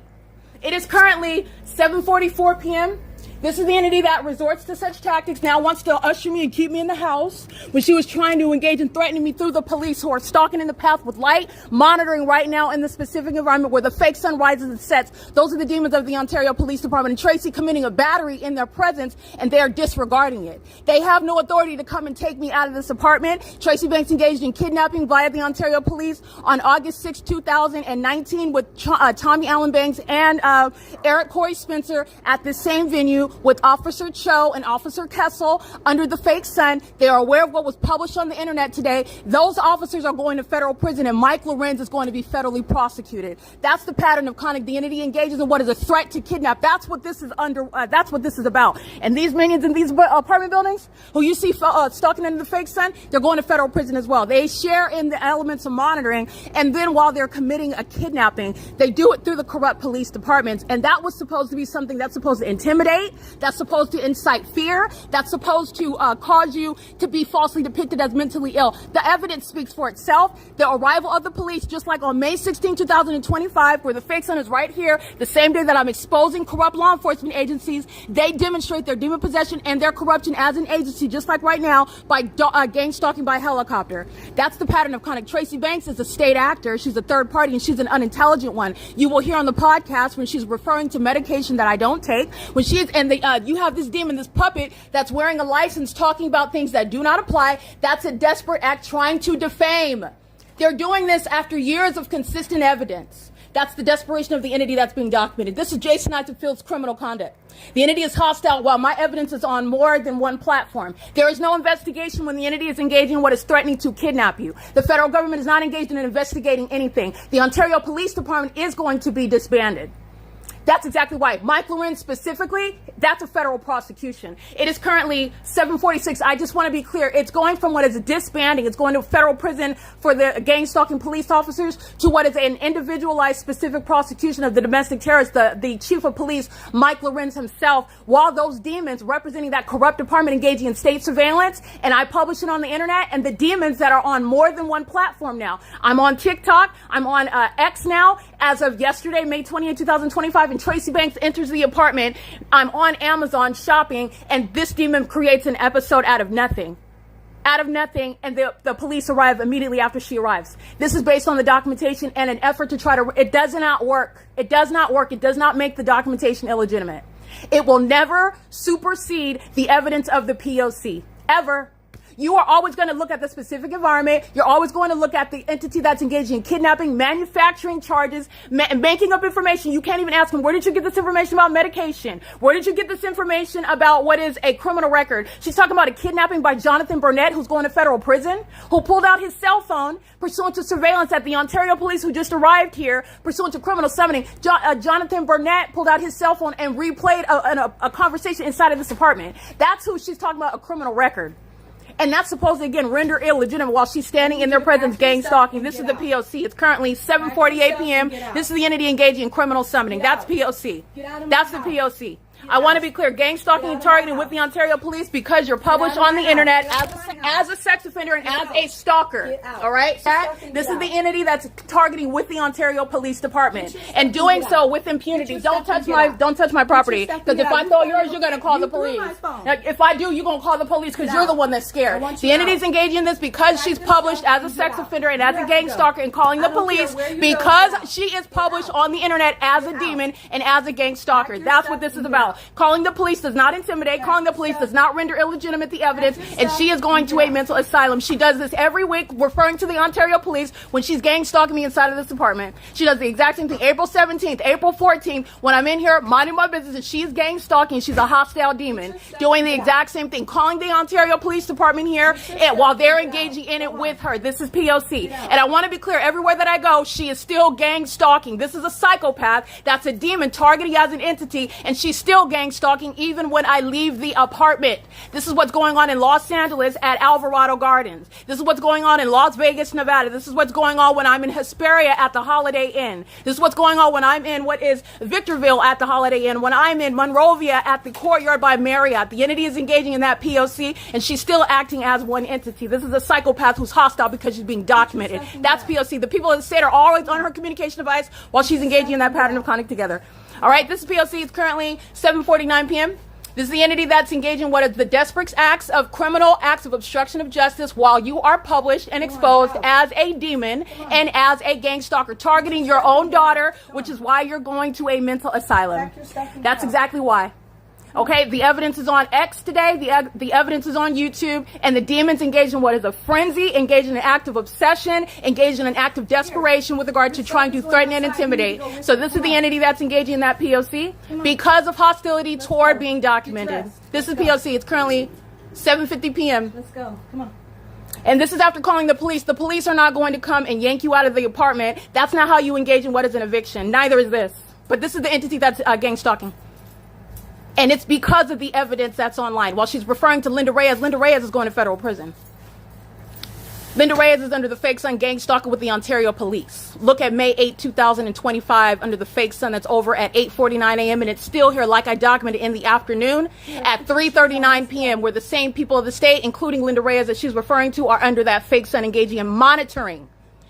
It is currently 7:44 p.m. This is the entity that resorts to such tactics, now wants to usher me and keep me in the house when she was trying to engage and threatening me through the police who are stalking in the path with light, monitoring right now in the specific environment where the fake sun rises and sets. Those are the demons of the Ontario Police Department, and Tracee committing a battery in their presence, and they are disregarding it. They have no authority to come and take me out of this apartment. Tracee Banks engaged in kidnapping via the Ontario Police on August 6, 2019 with Tommy Allen Banks and Eric Corey Spencer at the same venue interview with Officer Cho and Officer Kessel under the fake sun. They are aware of what was published on the internet today. Those officers are going to federal prison, and Mike Lorenz is going to be federally prosecuted. That's the pattern of conduct. The entity engages in what is a threat to kidnap. That's what this is that's what this is about. And these minions in these apartment buildings who you see stalking under the fake sun, they're going to federal prison as well. They share in the elements of monitoring, and then while they're committing a kidnapping, they do it through the corrupt police departments. And that was supposed to be something that's supposed to intimidate, that's supposed to incite fear, that's supposed to cause you to be falsely depicted as mentally ill. The evidence speaks for itself. The arrival of the police, just like on May 16, 2025, where the fake sun is right here, the same day that I'm exposing corrupt law enforcement agencies, they demonstrate their demon possession and their corruption as an agency, just like right now, by gang stalking by helicopter. That's the pattern of conduct. Tracy Banks is a state actor. She's a third party, and she's an unintelligent one. You will hear on the podcast when she's referring to medication that I don't take, when she is, and you have this demon, this puppet that's wearing a license talking about things that do not apply. That's a desperate act trying to defame. They're doing this after years of consistent evidence. That's the desperation of the entity that's being documented. This is Jason Field's criminal conduct. The entity is hostile while my evidence is on more than one platform. There is no investigation when the entity is engaging in what is threatening to kidnap you. The federal government is not engaged in investigating anything. The Ontario Police Department is going to be disbanded. That's exactly why. Mike Lorenz specifically, that's a federal prosecution. It is currently 7:46. I just want to be clear. It's going from what is disbanding, it's going to federal prison for the gang stalking police officers, to what is an individualized specific prosecution of the domestic terrorist, the chief of police, Mike Lorenz himself, while those demons representing that corrupt department engaging in state surveillance. And I publish it on the internet, and the demons that are on more than one platform now. I'm on TikTok. I'm on X now as of yesterday, May 28, 2025. And Tracy Banks enters the apartment. I'm on Amazon shopping, and this demon creates an episode out of nothing. Out of nothing, and the police arrive immediately after she arrives. This is based on the documentation and an effort to try to, it does not work. It does not work. It does not make the documentation illegitimate. It will never supersede the evidence of the P.O.C. Ever. You are always going to look at the specific environment. You're always going to look at the entity that's engaging in kidnapping, manufacturing charges, making up information. You can't even ask them, where did you get this information about medication? Where did you get this information about what is a criminal record? She's talking about a kidnapping by Jonathan Burnett, who's going to federal prison, who pulled out his cell phone pursuant to surveillance at the Ontario police who just arrived here, pursuant to criminal summoning. Jonathan Burnett pulled out his cell phone and replayed a conversation inside of this apartment. That's who she's talking about, a criminal record. And that's supposed to, again, render illegitimate while she's standing in their presence gang stalking. This is the P.O.C. It's currently 7:48 p.m. This is the entity engaging in criminal summoning. That's P.O.C. That's the P.O.C. I want to be clear. Gang stalking and targeting with the Ontario police because you're published on the internet as a sex offender and as a stalker. All right? This is the entity that's targeting with the Ontario Police Department and doing so with impunity. Don't touch my property, because if I throw yours, you're going to call the police. If I do, you're going to call the police because you're the one that's scared. The entity's engaging in this because she's published as a sex offender and as a gang stalker and calling the police because she is published on the internet as a demon and as a gang stalker. That's what this is about. Calling the police does not intimidate. Calling the police does not render illegitimate the evidence, and she is going to a mental asylum. She does this every week, referring to the Ontario police when she's gang stalking me inside of this apartment. She does the exact same thing. April 17th, April 14th, when I'm in here minding my business and she's gang stalking, she's a hostile demon, doing the exact same thing, calling the Ontario Police Department here and while they're engaging in it with her. This is P.O.C. And I want to be clear, everywhere that I go, she is still gang stalking. This is a psychopath. That's a demon targeting as an entity, and she's still gang stalking even when I leave the apartment. This is what's going on in Los Angeles at Alvarado Gardens. This is what's going on in Las Vegas, Nevada. This is what's going on when I'm in Hesperia at the Holiday Inn. This is what's going on when I'm in what is Victorville at the Holiday Inn, when I'm in Monrovia at the Courtyard by Marriott. The entity is engaging in that P.O.C. and she's still acting as one entity. This is a psychopath who's hostile because she's being documented. That's P.O.C. The people in the state are always on her communication device while she's engaging in that pattern of conduct together. All right, this is P.O.C. It's currently 7:49 p.m. This is the entity that's engaging in what is the desperate acts of criminal acts of obstruction of justice while you are published and exposed as a demon and as a gang stalker, targeting your own daughter, which is why you're going to a mental asylum. That's exactly why. Okay, the evidence is on X today, the evidence is on YouTube, and the demons engaged in what is a frenzy, engaged in an act of obsession, engaged in an act of desperation with regard to trying to threaten and intimidate. So this is the entity that's engaging in that P.O.C. because of hostility toward being documented. This is P.O.C. It's currently 7:50 p.m. Let's go. Come on. And this is after calling the police. The police are not going to come and yank you out of the apartment. That's not how you engage in what is an eviction. Neither is this. But this is the entity that's gang stalking. And it's because of the evidence that's online. While she's referring to Linda Reyes is going to federal prison. Linda Reyes is under the fake son gang stalker with the Ontario police. Look at May 8, 2025 under the fake son that's over at 8:49 a.m. and it's still here like I documented in the afternoon at 3:39 p.m. where the same people of the state, including Linda Reyes that she's referring to, are under that fake son engaging in monitoring.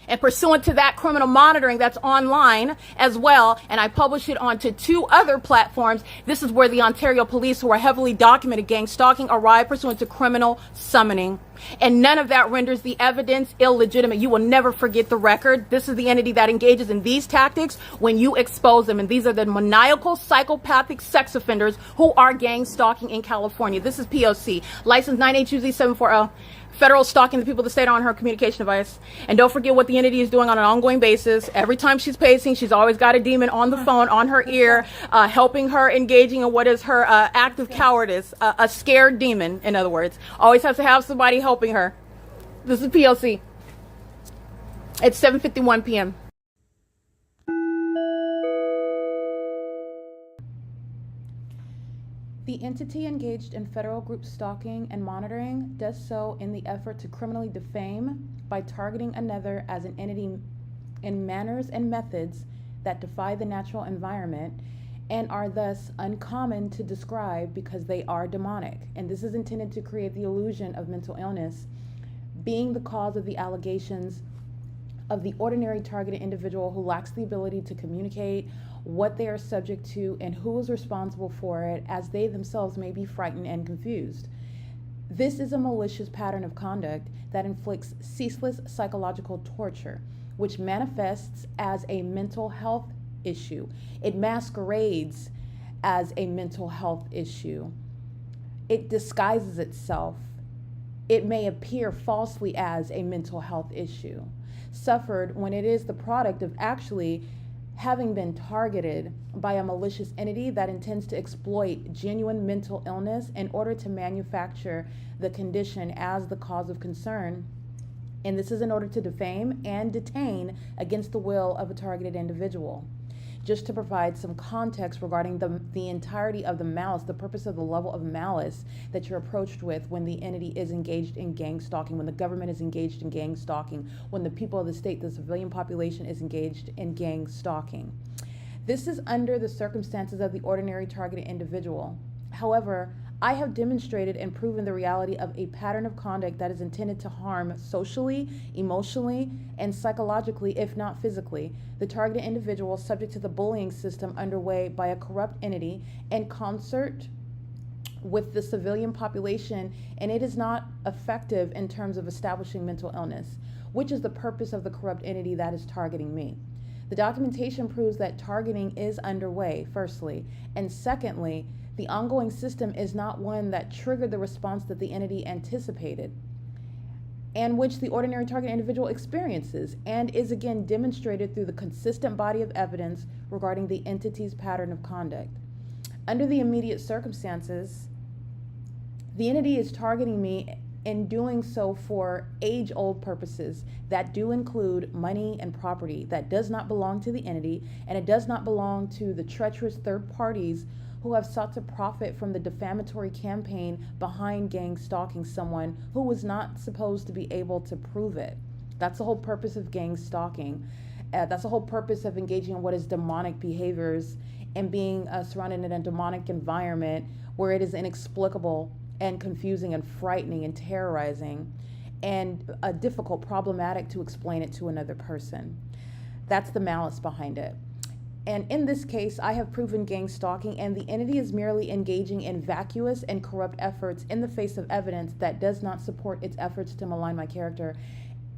And pursuant to that criminal monitoring that's online as well, and I publish it onto 2 other platforms, this is where the Ontario police, who are heavily documented gang stalking, arrive pursuant to criminal summoning. And none of that renders the evidence illegitimate. You will never forget the record. This is the entity that engages in these tactics when you expose them. And these are the maniacal, psychopathic sex offenders who are gang stalking in California. This is P.O.C. License 9HUZ740. Federal stalking the people of the state on her communication device. And don't forget what the entity is doing on an ongoing basis. Every time she's pacing, she's always got a demon on the phone, on her ear, helping her, engaging in what is her act of cowardice, a scared demon, in other words. Always has to have somebody helping her. This is P.O.C. It's 7:51 p.m. The entity engaged in federal group stalking and monitoring does so in the effort to criminally defame by targeting another as an entity in manners and methods that defy the natural environment and are thus uncommon to describe because they are demonic. And this is intended to create the illusion of mental illness being the cause of the allegations of the ordinary targeted individual who lacks the ability to communicate what they are subject to and who is responsible for it, as they themselves may be frightened and confused. This is a malicious pattern of conduct that inflicts ceaseless psychological torture, which manifests as a mental health issue. It masquerades as a mental health issue. It disguises itself. It may appear falsely as a mental health issue, suffered when it is the product of actually having been targeted by a malicious entity that intends to exploit genuine mental illness in order to manufacture the condition as the cause of concern. And this is in order to defame and detain against the will of a targeted individual. Just to provide some context regarding the entirety of the malice, the purpose of the level of malice that you're approached with when the entity is engaged in gang stalking, when the government is engaged in gang stalking, when the people of the state, the civilian population, is engaged in gang stalking. This is under the circumstances of the ordinary targeted individual. However, I have demonstrated and proven the reality of a pattern of conduct that is intended to harm socially, emotionally, and psychologically, if not physically, the targeted individual subject to the bullying system underway by a corrupt entity in concert with the civilian population, and it is not effective in terms of establishing mental illness, which is the purpose of the corrupt entity that is targeting me. The documentation proves that targeting is underway, firstly, and secondly, the ongoing system is not one that triggered the response that the entity anticipated, and which the ordinary target individual experiences, and is again demonstrated through the consistent body of evidence regarding the entity's pattern of conduct. Under the immediate circumstances, the entity is targeting me in doing so for age-old purposes that do include money and property that does not belong to the entity, and it does not belong to the treacherous third parties who have sought to profit from the defamatory campaign behind gang stalking someone who was not supposed to be able to prove it. That's the whole purpose of gang stalking. That's the whole purpose of engaging in what is demonic behaviors and being surrounded in a demonic environment where it is inexplicable and confusing and frightening and terrorizing and difficult, problematic to explain it to another person. That's the malice behind it. And in this case, I have proven gang stalking, and the entity is merely engaging in vacuous and corrupt efforts in the face of evidence that does not support its efforts to malign my character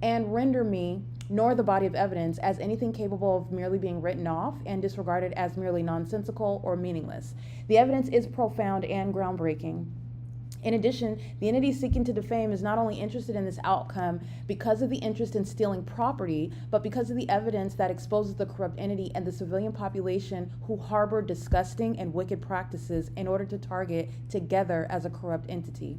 and render me nor the body of evidence as anything capable of merely being written off and disregarded as merely nonsensical or meaningless. The evidence is profound and groundbreaking. In addition, the entity seeking to defame is not only interested in this outcome because of the interest in stealing property, but because of the evidence that exposes the corrupt entity and the civilian population who harbor disgusting and wicked practices in order to target together as a corrupt entity.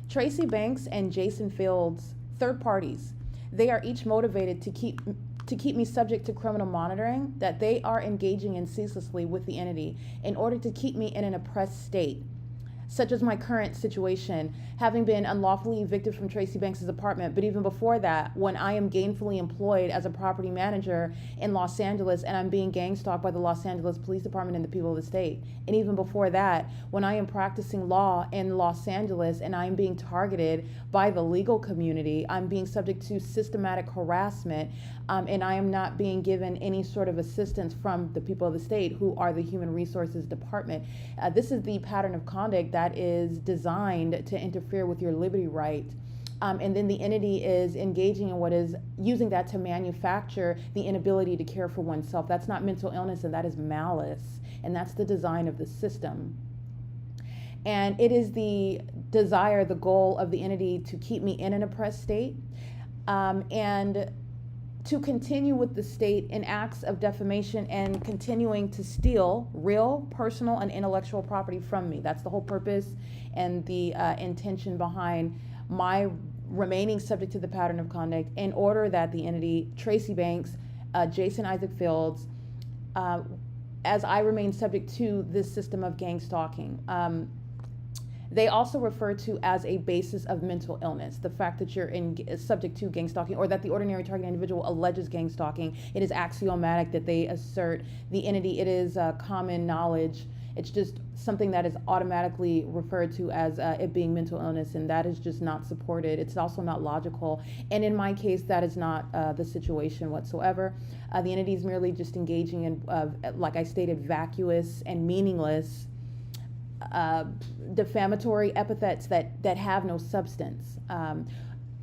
TRACEE Banks and Jason Fields, third parties, they are each motivated to keep me subject to criminal monitoring that they are engaging in ceaselessly with the entity in order to keep me in an oppressed state, such as my current situation, having been unlawfully evicted from TRACEE Banks' apartment. But even before that, when I am gainfully employed as a property manager in Los Angeles and I'm being gang stalked by the Los Angeles Police Department and the people of the state. And even before that, when I am practicing law in Los Angeles and I'm being targeted by the legal community, I'm being subject to systematic harassment, and I am not being given any sort of assistance from the people of the state, who are the Human Resources Department. This is the pattern of conduct that is designed to interfere with your liberty right. And then the entity is engaging in what is using that to manufacture the inability to care for oneself. That's not mental illness, and that is malice. And that's the design of the system. And it is the desire, the goal of the entity to keep me in an oppressed state, and to continue with the state in acts of defamation and continuing to steal real, personal, and intellectual property from me. That's the whole purpose and the intention behind my remaining subject to the pattern of conduct, in order that the entity, TRACEE Banks, Jason Isaac Fields, as I remain subject to this system of gang stalking. They also refer to as a basis of mental illness, the fact that you're subject to gang stalking, or that the ordinary target individual alleges gang stalking. It is axiomatic that they assert the entity. It is common knowledge. It's just something that is automatically referred to as it being mental illness, and that is just not supported. It's also not logical. And in my case, that is not the situation whatsoever. The entity is merely just engaging in, like I stated, vacuous and meaningless defamatory epithets that have no substance. And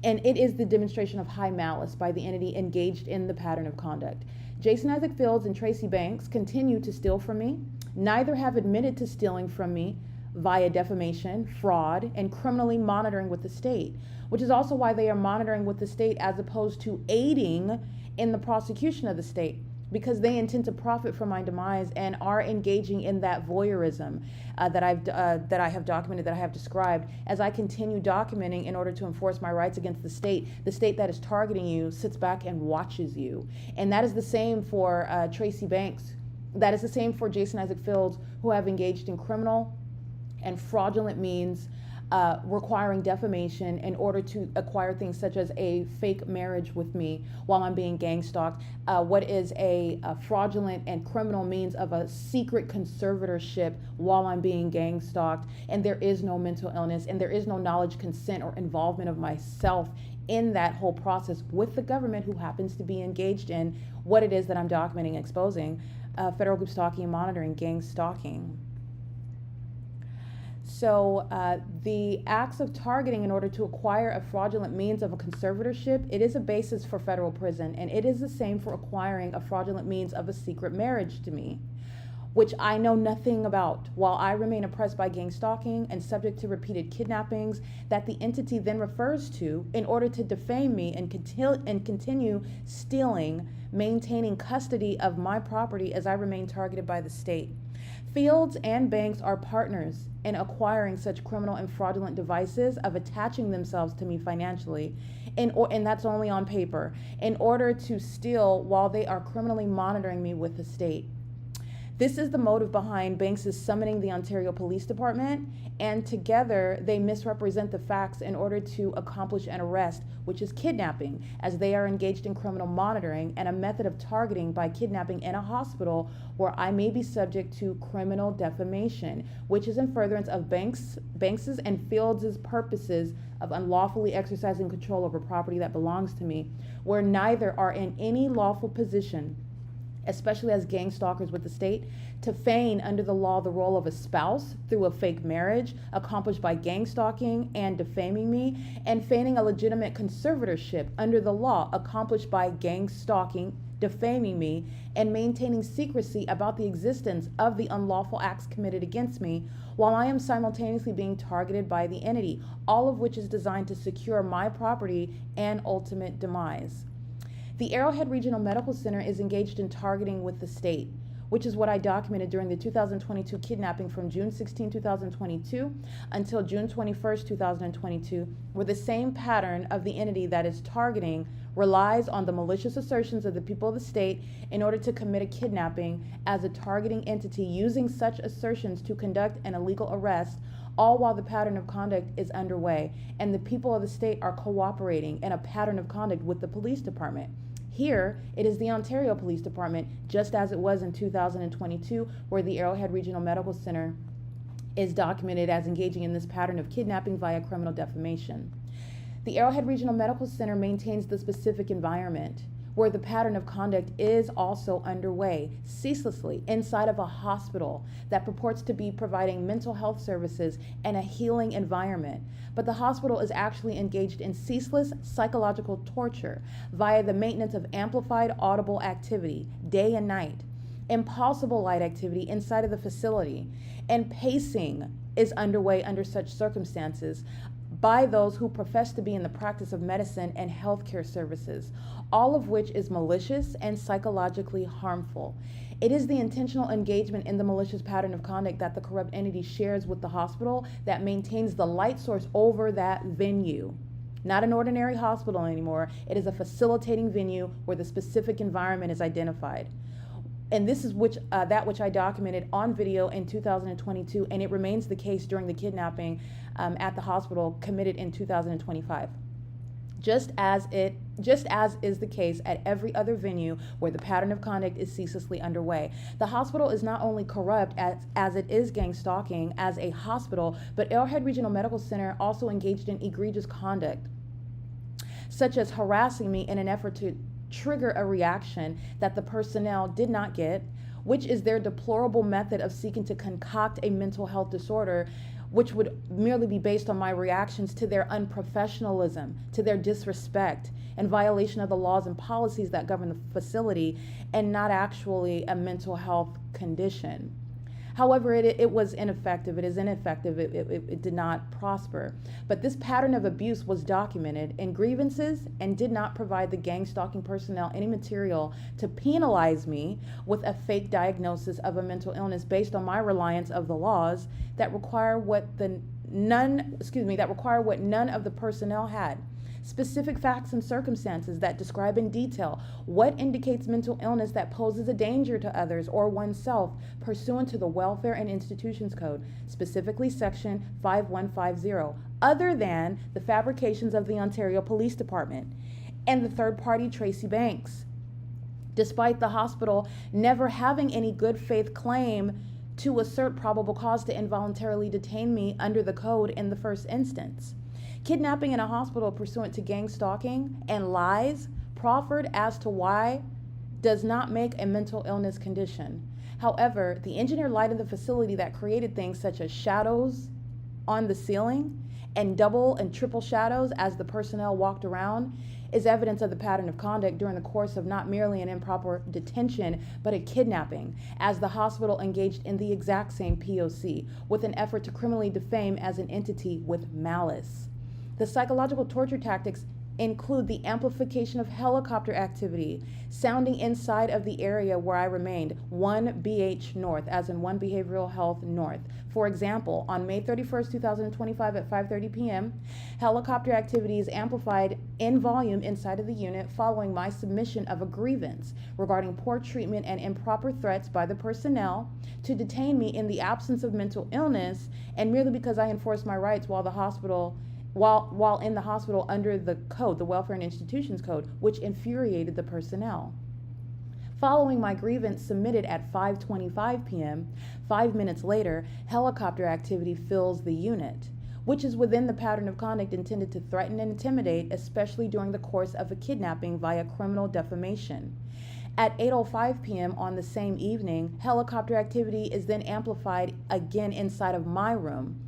it is the demonstration of high malice by the entity engaged in the pattern of conduct. Jason Isaac Fields and TRACEE Banks continue to steal from me. Neither have admitted to stealing from me via defamation, fraud, and criminally monitoring with the state, which is also why they are monitoring with the state as opposed to aiding in the prosecution of the state, because they intend to profit from my demise and are engaging in that voyeurism that I have documented, that I have described. As I continue documenting in order to enforce my rights against the state that is targeting you sits back and watches you. And that is the same for TRACEE Banks. That is the same for Jason Isaac Fields, who have engaged in criminal and fraudulent means requiring defamation in order to acquire things such as a fake marriage with me while I'm being gang stalked, what is a fraudulent and criminal means of a secret conservatorship while I'm being gang stalked, and there is no mental illness, and there is no knowledge, consent, or involvement of myself in that whole process with the government, who happens to be engaged in what it is that I'm documenting and exposing, federal group stalking and monitoring, gang stalking. So the acts of targeting in order to acquire a fraudulent means of a conservatorship, it is a basis for federal prison, and it is the same for acquiring a fraudulent means of a secret marriage to me, which I know nothing about, while I remain oppressed by gang stalking and subject to repeated kidnappings that the entity then refers to in order to defame me and continue stealing, maintaining custody of my property as I remain targeted by the state. Fields and Banks are partners in acquiring such criminal and fraudulent devices of attaching themselves to me financially, and that's only on paper, in order to steal while they are criminally monitoring me with the state. This is the motive behind Banks' summoning the Ontario Police Department, and together they misrepresent the facts in order to accomplish an arrest, which is kidnapping, as they are engaged in criminal monitoring and a method of targeting by kidnapping in a hospital where I may be subject to criminal defamation, which is in furtherance of Banks' and Fields' purposes of unlawfully exercising control over property that belongs to me, where neither are in any lawful position especially as gang stalkers with the state, to feign under the law the role of a spouse through a fake marriage accomplished by gang stalking and defaming me, and feigning a legitimate conservatorship under the law accomplished by gang stalking, defaming me, and maintaining secrecy about the existence of the unlawful acts committed against me, while I am simultaneously being targeted by the entity, all of which is designed to secure my property and ultimate demise. The Arrowhead Regional Medical Center is engaged in targeting with the state, which is what I documented during the 2022 kidnapping from June 16, 2022 until June 21, 2022, where the same pattern of the entity that is targeting relies on the malicious assertions of the people of the state in order to commit a kidnapping as a targeting entity, using such assertions to conduct an illegal arrest, all while the pattern of conduct is underway and the people of the state are cooperating in a pattern of conduct with the police department. Here, it is the Ontario Police Department, just as it was in 2022, where the Arrowhead Regional Medical Center is documented as engaging in this pattern of kidnapping via criminal defamation. The Arrowhead Regional Medical Center maintains the specific environment where the pattern of conduct is also underway ceaselessly inside of a hospital that purports to be providing mental health services and a healing environment. But the hospital is actually engaged in ceaseless psychological torture via the maintenance of amplified audible activity day and night, impossible light activity inside of the facility, and pacing is underway under such circumstances by those who profess to be in the practice of medicine and healthcare services, all of which is malicious and psychologically harmful. It is the intentional engagement in the malicious pattern of conduct that the corrupt entity shares with the hospital that maintains the light source over that venue. Not an ordinary hospital anymore. It is a facilitating venue where the specific environment is identified. And this is that which I documented on video in 2022, and it remains the case during the kidnapping at the hospital committed in 2025. Just as is the case at every other venue where the pattern of conduct is ceaselessly underway. The hospital is not only corrupt as it is gang stalking as a hospital, but Arrowhead Regional Medical Center also engaged in egregious conduct, such as harassing me in an effort to trigger a reaction that the personnel did not get, which is their deplorable method of seeking to concoct a mental health disorder, which would merely be based on my reactions to their unprofessionalism, to their disrespect, and violation of the laws and policies that govern the facility, and not actually a mental health condition. However, it was ineffective. It is ineffective. It did not prosper. But this pattern of abuse was documented in grievances and did not provide the gang stalking personnel any material to penalize me with a fake diagnosis of a mental illness based on my reliance of the laws that require what none of the personnel had. Specific facts and circumstances that describe in detail what indicates mental illness that poses a danger to others or oneself pursuant to the Welfare and Institutions Code, specifically Section 5150, other than the fabrications of the Ontario Police Department and the third-party TRACEE banks, despite the hospital never having any good faith claim to assert probable cause to involuntarily detain me under the code in the first instance. Kidnapping in a hospital pursuant to gang stalking and lies proffered as to why does not make a mental illness condition. However, the engineered light in the facility that created things such as shadows on the ceiling and double and triple shadows as the personnel walked around is evidence of the pattern of conduct during the course of not merely an improper detention, but a kidnapping, as the hospital engaged in the exact same P.O.C. with an effort to criminally defame as an entity with malice. The psychological torture tactics include the amplification of helicopter activity, sounding inside of the area where I remained, 1 BH North, as in 1 Behavioral Health North. For example, on May 31st, 2025 at 5:30 p.m., helicopter activity is amplified in volume inside of the unit following my submission of a grievance regarding poor treatment and improper threats by the personnel to detain me in the absence of mental illness and merely because I enforced my rights while in the hospital under the code, the Welfare and Institutions Code, which infuriated the personnel. Following my grievance submitted at 5:25 p.m., 5 minutes later, helicopter activity fills the unit, which is within the pattern of conduct intended to threaten and intimidate, especially during the course of a kidnapping via criminal defamation. At 8:05 p.m. on the same evening, helicopter activity is then amplified again inside of my room,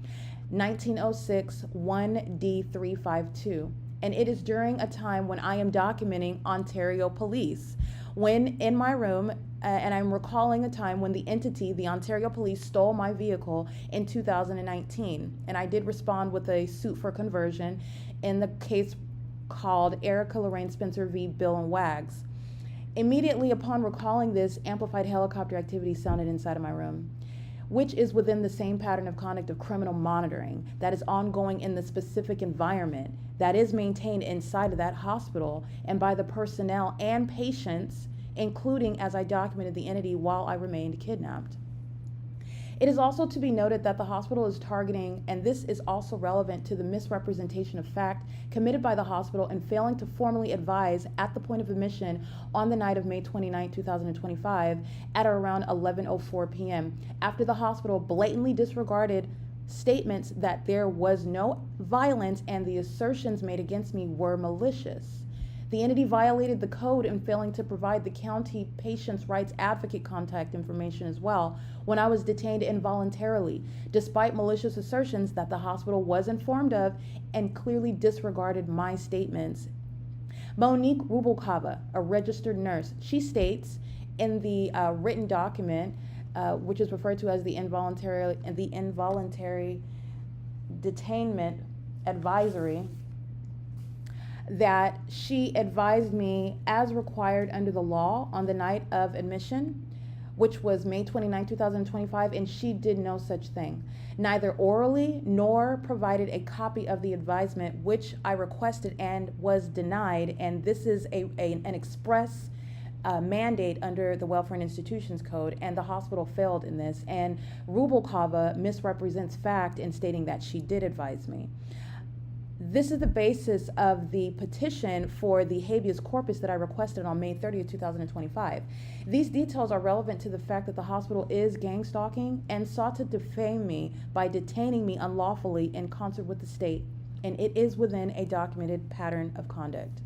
1906 1D352. And it is during a time when I am documenting Ontario Police. When in my room, and I'm recalling a time when the entity, the Ontario Police, stole my vehicle in 2019. And I did respond with a suit for conversion in the case called Erica Lorraine Spencer v. Bill and Wags. Immediately upon recalling this, amplified helicopter activity sounded inside of my room, which is within the same pattern of conduct of criminal monitoring that is ongoing in the specific environment that is maintained inside of that hospital and by the personnel and patients, including as I documented the entity while I remained kidnapped. It is also to be noted that the hospital is targeting, and this is also relevant to the misrepresentation of fact committed by the hospital in failing to formally advise at the point of admission on the night of May 29, 2025 at around 11:04 p.m. after the hospital blatantly disregarded statements that there was no violence and the assertions made against me were malicious. The entity violated the code in failing to provide the county patient's rights advocate contact information as well when I was detained involuntarily, despite malicious assertions that the hospital was informed of and clearly disregarded my statements. Monique Rubalcaba, a registered nurse, she states in the written document, which is referred to as the involuntary detainment advisory, that she advised me as required under the law on the night of admission, which was May 29, 2025, and she did no such thing, neither orally nor provided a copy of the advisement, which I requested and was denied. And this is an express mandate under the Welfare and Institutions Code, and the hospital failed in this. And Rubalcaba misrepresents fact in stating that she did advise me. This is the basis of the petition for the habeas corpus that I requested on May 30th, 2025. These details are relevant to the fact that the hospital is gang stalking and sought to defame me by detaining me unlawfully in concert with the state, and it is within a documented pattern of conduct.